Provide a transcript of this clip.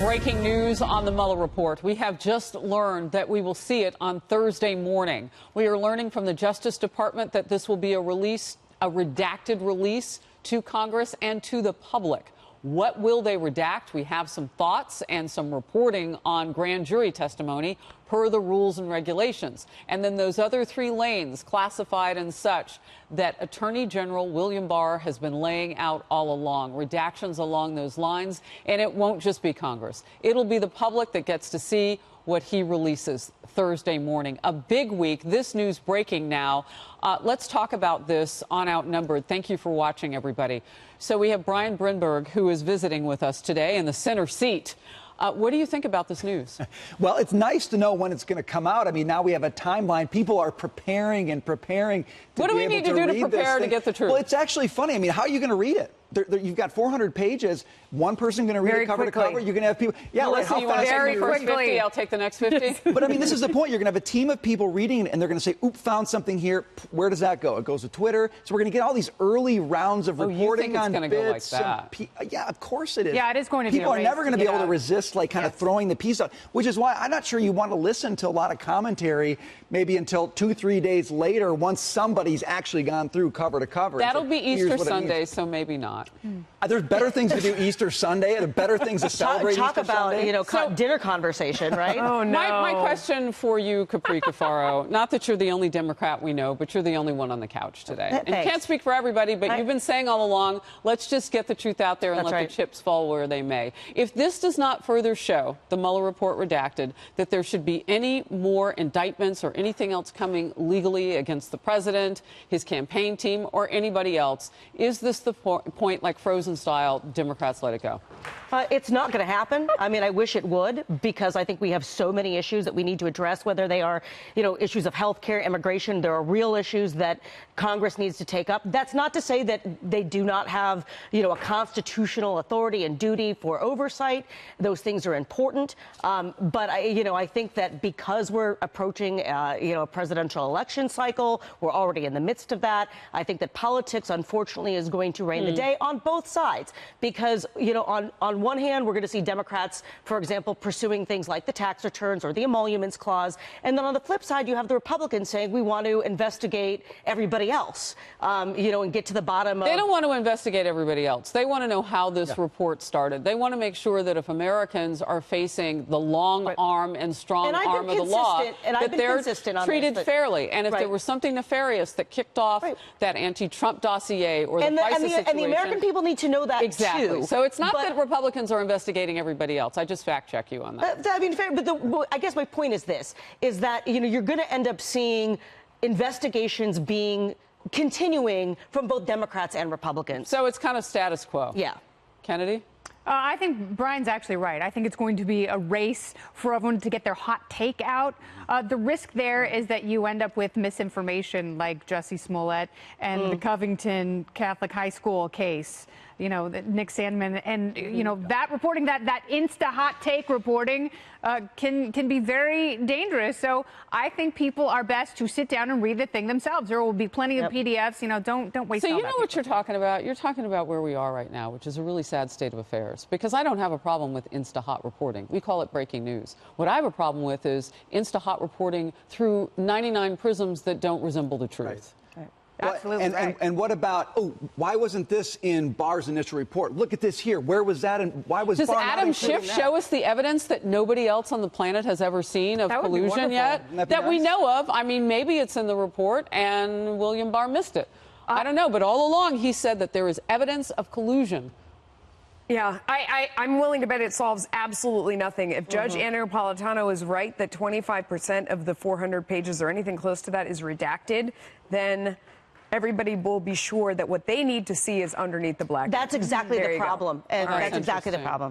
Breaking news on the Mueller report. We have just learned that we will see it on Thursday morning. We are learning from the Justice Department that this will be a redacted release to Congress and to the public. What will they redact? We have some thoughts and some reporting on grand jury testimony per the rules and regulations. And then those other three lanes, classified and such, that Attorney General William Barr has been laying out all along. Redactions along those lines. And it won't just be Congress. It'll be the public that gets to see what he releases Thursday morning. A big week. This news breaking now. Let's talk about this on Outnumbered. Thank you for watching, everybody. So we have Brian Brinberg, who is visiting with us today in the center seat. What do you think about this news? Well, it's nice to know when it's going to come out. I mean, now we have a timeline. People are preparing and preparing. What do we need to do to prepare to get the truth? Well, it's actually funny. I mean, how are you going to read it? You've got 400 pages. One person going to read it cover to cover. You're going to have people. Yeah, right. How fast? Very quickly. I'll take the next 50. But I mean, this is the point. You're going to have a team of people reading it, and they're going to say, "Oop, found something here." Where does that go? It goes to Twitter. So we're going to get all these early rounds of reporting on bits. You think it's going to go like that? Yeah, of course it is. Yeah, it is going to be. People are never going to be able to resist, like, kind of throwing the piece out, which is why I'm not sure you want to listen to a lot of commentary, maybe until 2-3 days later, once somebody's actually gone through cover to cover. That'll be Easter Sunday, so maybe not. There's better things to do Easter Sunday. There are better things to celebrate Talk Easter about, Sunday. dinner conversation, right? Oh, no. My question for you, Capri Cafaro, not that you're the only Democrat we know, but you're the only one on the couch today. And you can't speak for everybody, but you've been saying all along, let's just get the truth out there and let the chips fall where they may. If this does not further show, the Mueller report redacted, that there should be any more indictments or anything else coming legally against the president, his campaign team, or anybody else, is this the point, like Frozen style, Democrats let it go? It's not going to happen. I mean, I wish it would, because I think we have so many issues that we need to address, whether they are, issues of health care, immigration. There are real issues that Congress needs to take up. That's not to say that they do not have, a constitutional authority and duty for oversight. Those things are important. But, I think that because we're approaching, a presidential election cycle, we're already in the midst of that. I think that politics, unfortunately, is going to reign the day on both sides, because, on one hand, we're going to see Democrats, for example, pursuing things like the tax returns or the emoluments clause. And then on the flip side, you have the Republicans saying we want to investigate everybody else, and get to the bottom of... They don't want to investigate everybody else. They want to know how this report started. They want to make sure that if Americans are facing the long arm and strong arm of the law, that they're treated fairly. And if there was something nefarious that kicked off that anti-Trump dossier or the FISA situation... And the American people need to know that, too. So it's not that Republicans are investigating everybody else. I just fact-check you on that. I mean, fair, but I guess my point is this, is that, you're going to end up seeing investigations continuing from both Democrats and Republicans. So it's kind of status quo. Yeah. Kennedy? I think Brian's actually right. I think it's going to be a race for everyone to get their hot take out. The risk there is that you end up with misinformation like Jussie Smollett and the Covington Catholic High School case, Nick Sandmann. And, that reporting, that insta-hot take reporting can be very dangerous. So I think people are best to sit down and read the thing themselves. There will be plenty of PDFs. Don't waste. So you know what you're talking about? You're talking about where we are right now, which is a really sad state of affairs. Because I don't have a problem with insta-hot reporting. We call it breaking news. What I have a problem with is insta-hot reporting through 99 prisms that don't resemble the truth. Right. Absolutely. And what about, why wasn't this in Barr's initial report? Look at this here. Where was that? And why was Barr not Adam including Schiff show us the evidence that nobody else on the planet has ever seen of collusion yet? That we know of. I mean, maybe it's in the report and William Barr missed it. I don't know. But all along, he said that there is evidence of collusion. Yeah, I'm willing to bet it solves absolutely nothing. If Judge Anna Napolitano is right that 25% of the 400 pages or anything close to that is redacted, then everybody will be sure that what they need to see is underneath the black. That's exactly the problem. And that's exactly the problem.